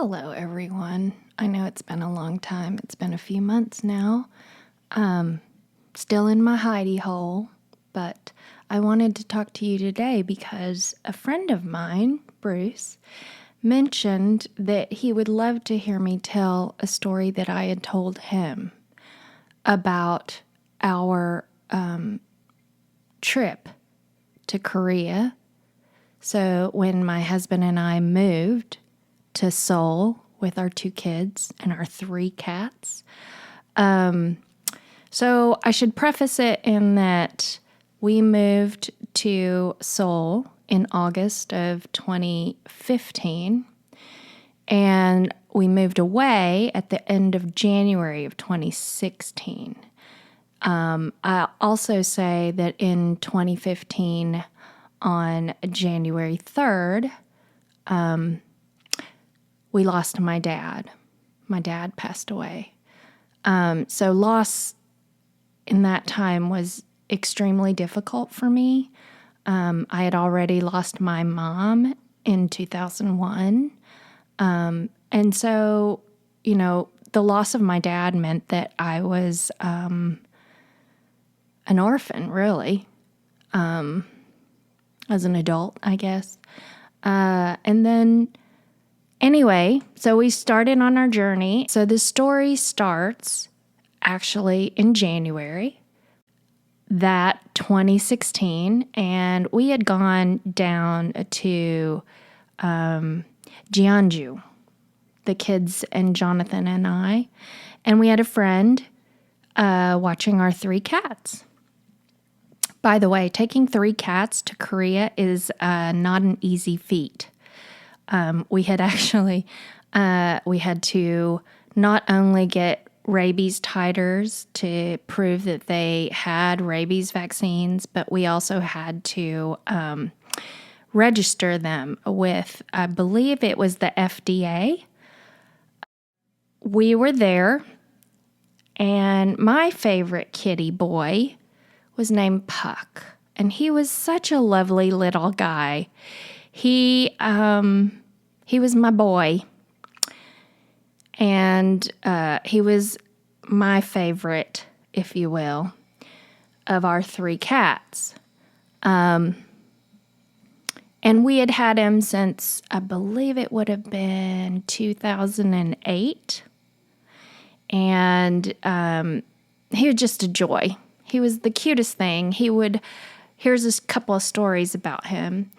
Hello, everyone. I know it's been a long time. It's been a few months now. Still in my hidey hole, but I wanted to talk to you today because a friend of mine, Bruce, mentioned that he would love to hear me tell a story that I had told him about our trip to Korea. So when my husband and I moved to Seoul with our 2 kids and our 3 cats. So I should preface it in that we moved to Seoul in August of 2015, and we moved away at the end of January of 2016. I'll also say that in 2015, on January 3rd, we lost my dad. My dad passed away. So loss in that time was extremely difficult for me. I had already lost my mom in 2001. And so, the loss of my dad meant that I was an orphan, really, as an adult, I guess. And then anyway, so we started on our journey. So the story starts actually in January, that 2016, and we had gone down to Jeonju, the kids and Jonathan and I, and we had a friend watching our 3 cats. By the way, taking 3 cats to Korea is not an easy feat. We had to not only get rabies titers to prove that they had rabies vaccines, but we also had to register them with, I believe it was the FDA. We were there, and my favorite kitty boy was named Puck, and he was such a lovely little guy. He was my boy, and he was my favorite, if you will, of our 3 cats. And we had had him since, I believe it would have been 2008. And he was just a joy. He was the cutest thing. Here's a couple of stories about him.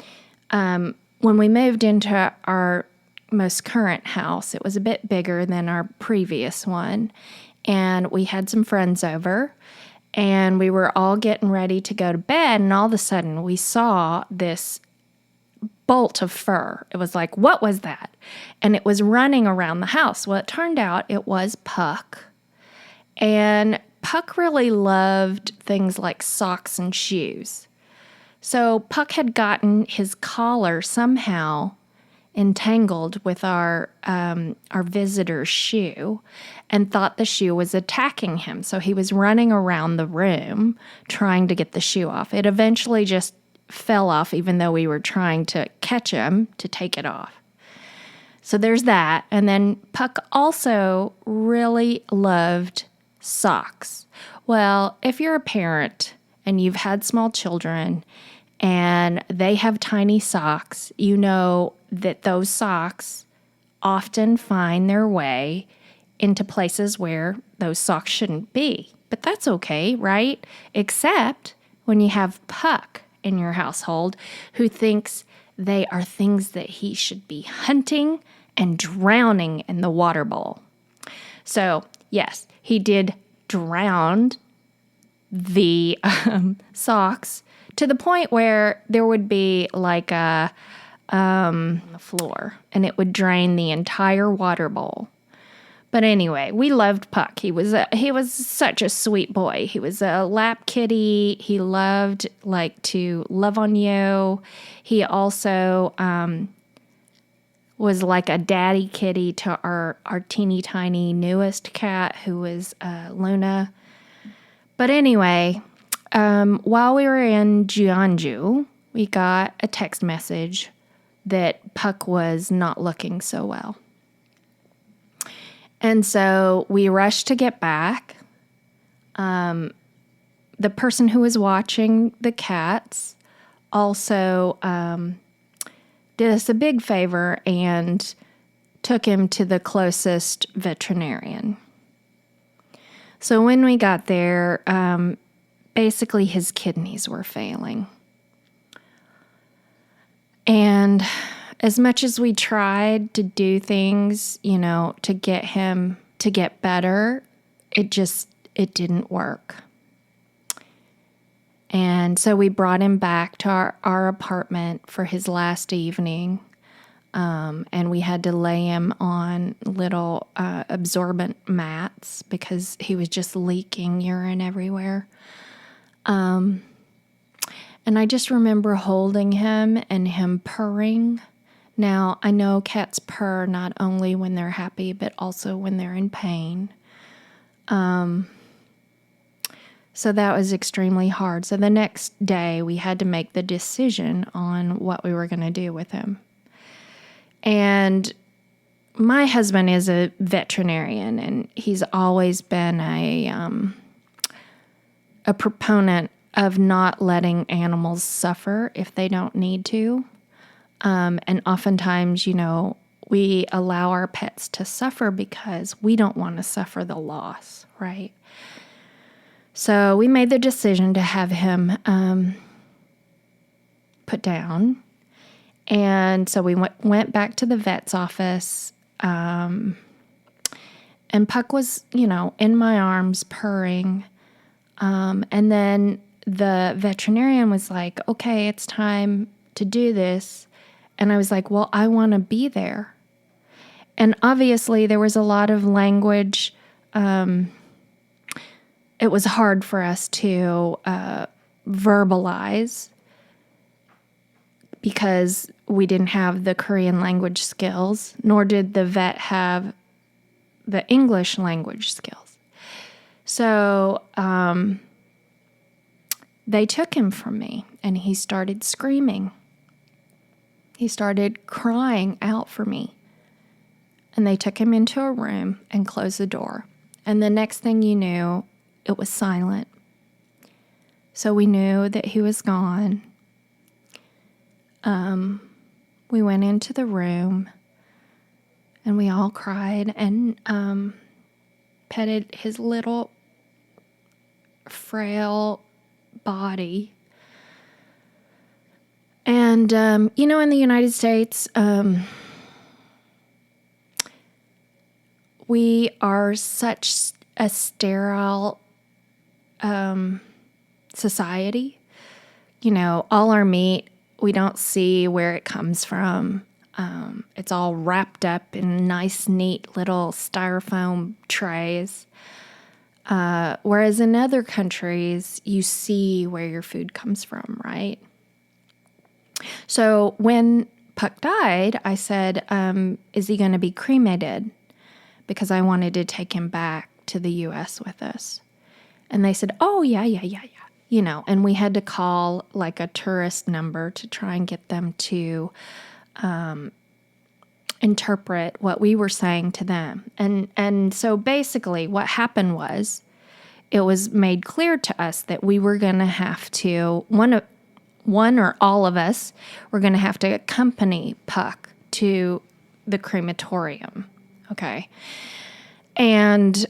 When we moved into our most current house, it was a bit bigger than our previous one, and we had some friends over, and we were all getting ready to go to bed, and all of a sudden we saw this bolt of fur. It was like, what was that? And it was running around the house. Well, it turned out it was Puck, and Puck really loved things like socks and shoes. So Puck had gotten his collar somehow entangled with our visitor's shoe and thought the shoe was attacking him. So he was running around the room trying to get the shoe off. It eventually just fell off, even though we were trying to catch him to take it off. So there's that. And then Puck also really loved socks. Well, if you're a parent and you've had small children and they have tiny socks, you know that those socks often find their way into places where those socks shouldn't be. But that's okay, right? Except when you have Puck in your household who thinks they are things that he should be hunting and drowning in the water bowl. So, yes, he did drown the socks to the point where there would be like the floor, and it would drain the entire water bowl. But anyway, we loved Puck. He was such a sweet boy. He was a lap kitty. He loved to love on you. He also was like a daddy kitty to our teeny tiny newest cat, who was Luna. But anyway, while we were in Jeonju, we got a text message that Puck was not looking so well. And so we rushed to get back. The person who was watching the cats also did us a big favor and took him to the closest veterinarian. So when we got there, basically his kidneys were failing. And as much as we tried to do things, to get him to get better, it didn't work. And so we brought him back to our apartment for his last evening. And we had to lay him on little absorbent mats because he was just leaking urine everywhere. And I just remember holding him and him purring. Now, I know cats purr not only when they're happy, but also when they're in pain. So that was extremely hard. So the next day, we had to make the decision on what we were going to do with him. And my husband is a veterinarian, and he's always been a proponent of not letting animals suffer if they don't need to. And oftentimes, we allow our pets to suffer because we don't want to suffer the loss, right? So we made the decision to have him put down. And so we went back to the vet's office. And Puck was, in my arms purring. And then the veterinarian was like, okay, it's time to do this. And I was like, well, I want to be there. And obviously there was a lot of language. It was hard for us to verbalize because we didn't have the Korean language skills, nor did the vet have the English language skills. So they took him from me, and he started screaming. He started crying out for me. And they took him into a room and closed the door. And the next thing you knew, it was silent. So we knew that he was gone. We went into the room, and we all cried and petted his little frail body. And, in the United States, we are such a sterile society. All our meat, we don't see where it comes from. It's all wrapped up in nice, neat little styrofoam trays. Whereas in other countries, you see where your food comes from, right? So when Puck died, I said, is he going to be cremated? Because I wanted to take him back to the U.S. with us. And they said, oh, yeah. And we had to call like a tourist number to try and get them to interpret what we were saying to them. And so basically what happened was it was made clear to us that we were going to have to, one or all of us were going to have to accompany Puck to the crematorium. Okay. And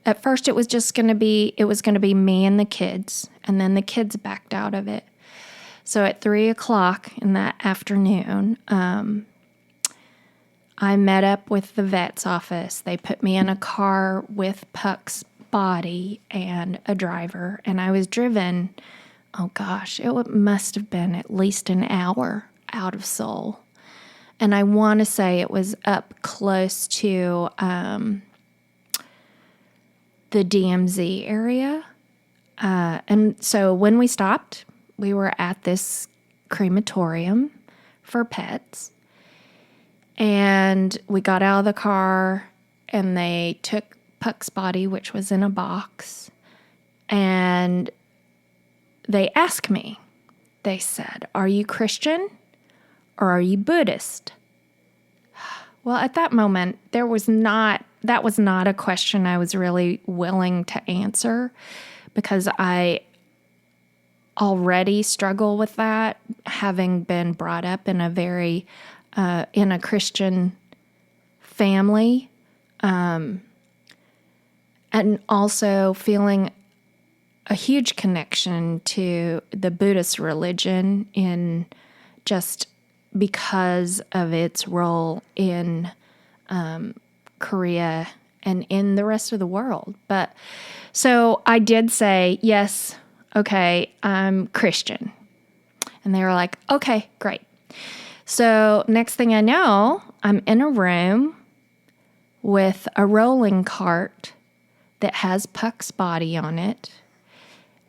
at first it was going to be me and the kids, and then the kids backed out of it. So at 3:00 in that afternoon, I met up with the vet's office. They put me in a car with Puck's body and a driver, and I was driven, it must have been at least an hour out of Seoul. And I want to say it was up close to the DMZ area. And so when we stopped, we were at this crematorium for pets. And we got out of the car, and they took Puck's body, which was in a box, and they asked me, they said, are you Christian or are you Buddhist? Well, at that moment, that was not a question I was really willing to answer because I already struggle with that, having been brought up in a very, in a Christian family, and also feeling a huge connection to the Buddhist religion in just because of its role in Korea and in the rest of the world. But so I did say, yes, okay, I'm Christian. And they were like, okay, great. So next thing I know, I'm in a room with a rolling cart that has Puck's body on it.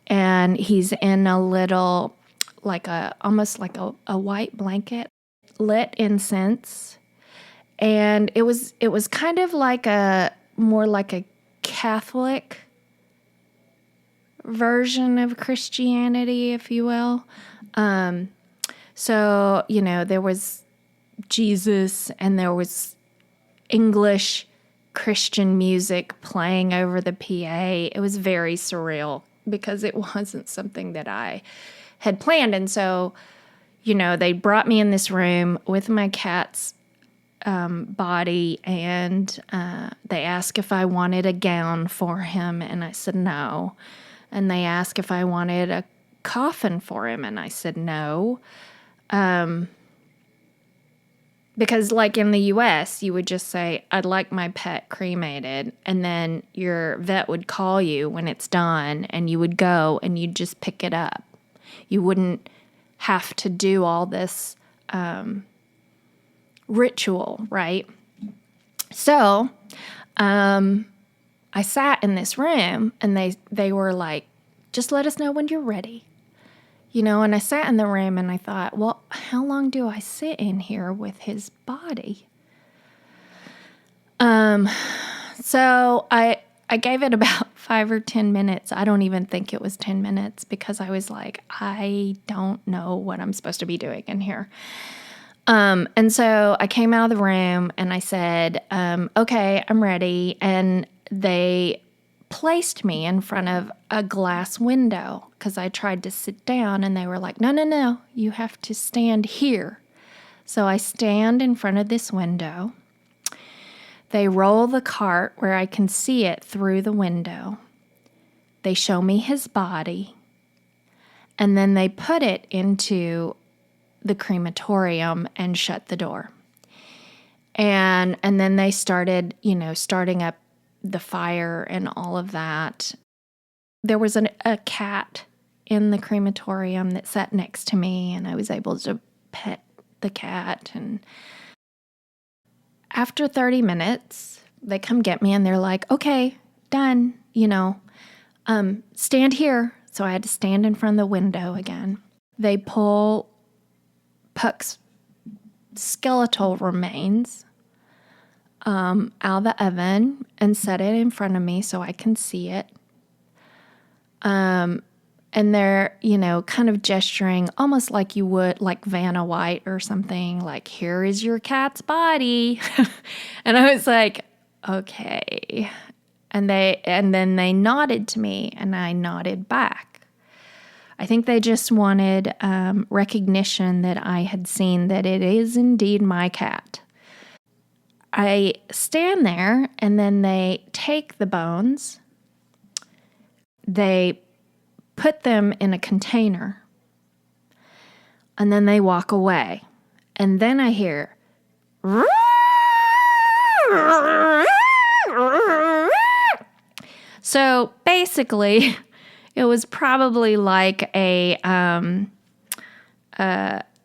And he's in a little, almost like a white blanket, lit incense. And it was kind of like more like a Catholic version of Christianity, if you will. So, there was Jesus and there was English Christian music playing over the PA. It was very surreal because it wasn't something that I had planned. And so, they brought me in this room with my cat's body, and they asked if I wanted a gown for him, and I said no. And they asked if I wanted a coffin for him, and I said no. Because like in the U.S., you would just say, I'd like my pet cremated, and then your vet would call you when it's done, and you would go and you'd just pick it up. You wouldn't have to do all this ritual, right? So I sat in this room, and they were like, just let us know when you're ready. And I sat in the room and I thought, well, how long do I sit in here with his body? So I gave it about 5 or 10 minutes. I don't even think it was 10 minutes because I was like, I don't know what I'm supposed to be doing in here. And so I came out of the room and I said, okay, I'm ready. And they placed me in front of a glass window because I tried to sit down and they were like, no, you have to stand here. So I stand in front of this window. They roll the cart where I can see it through the window. They show me his body. And then they put it into the crematorium and shut the door. And then they started, starting up the fire and all of that. There was a cat in the crematorium that sat next to me, and I was able to pet the cat. And after 30 minutes, they come get me and they're like, okay, done, stand here. So I had to stand in front of the window again. They pull Puck's skeletal remains out of the oven and set it in front of me so I can see it. And they're, kind of gesturing almost like you would like Vanna White or something, like, here is your cat's body. And I was like, okay. And then they nodded to me and I nodded back. I think they just wanted recognition that I had seen that it is indeed my cat. I stand there, and then they take the bones, they put them in a container, and then they walk away. And then I hear, so basically, it was probably like a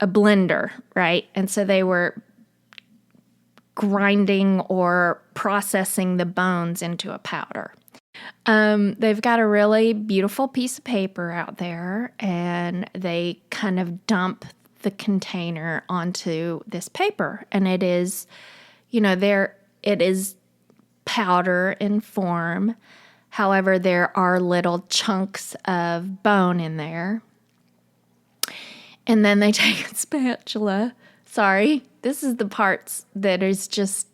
blender, right? And so they were grinding or processing the bones into a powder. They've got a really beautiful piece of paper out there, and they kind of dump the container onto this paper. And it is, it is powder in form. However, there are little chunks of bone in there. And then they take a spatula, Sorry, this is the parts that is just,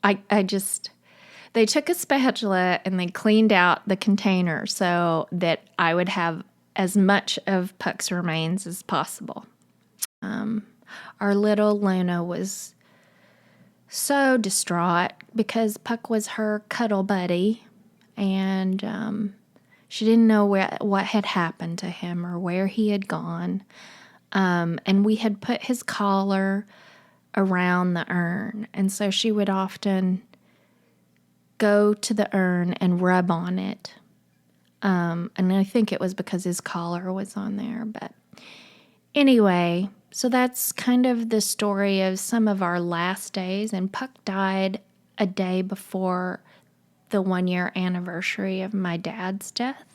they took a spatula and they cleaned out the container so that I would have as much of Puck's remains as possible. Our little Luna was so distraught because Puck was her cuddle buddy, and she didn't know what had happened to him or where he had gone. And we had put his collar around the urn, and so she would often go to the urn and rub on it. And I think it was because his collar was on there. But anyway, so that's kind of the story of some of our last days. And Puck died a day before the 1-year anniversary of my dad's death.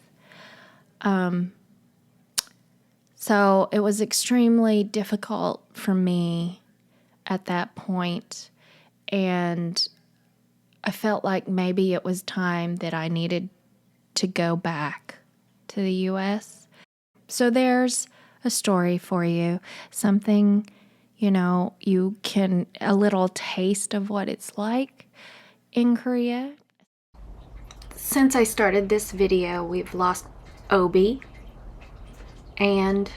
So it was extremely difficult for me at that point, and I felt like maybe it was time that I needed to go back to the U.S. So there's a story for you, something, you can, a little taste of what it's like in Korea. Since I started this video, we've lost Obi and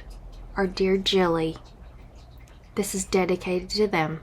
our dear Jilly. This is dedicated to them.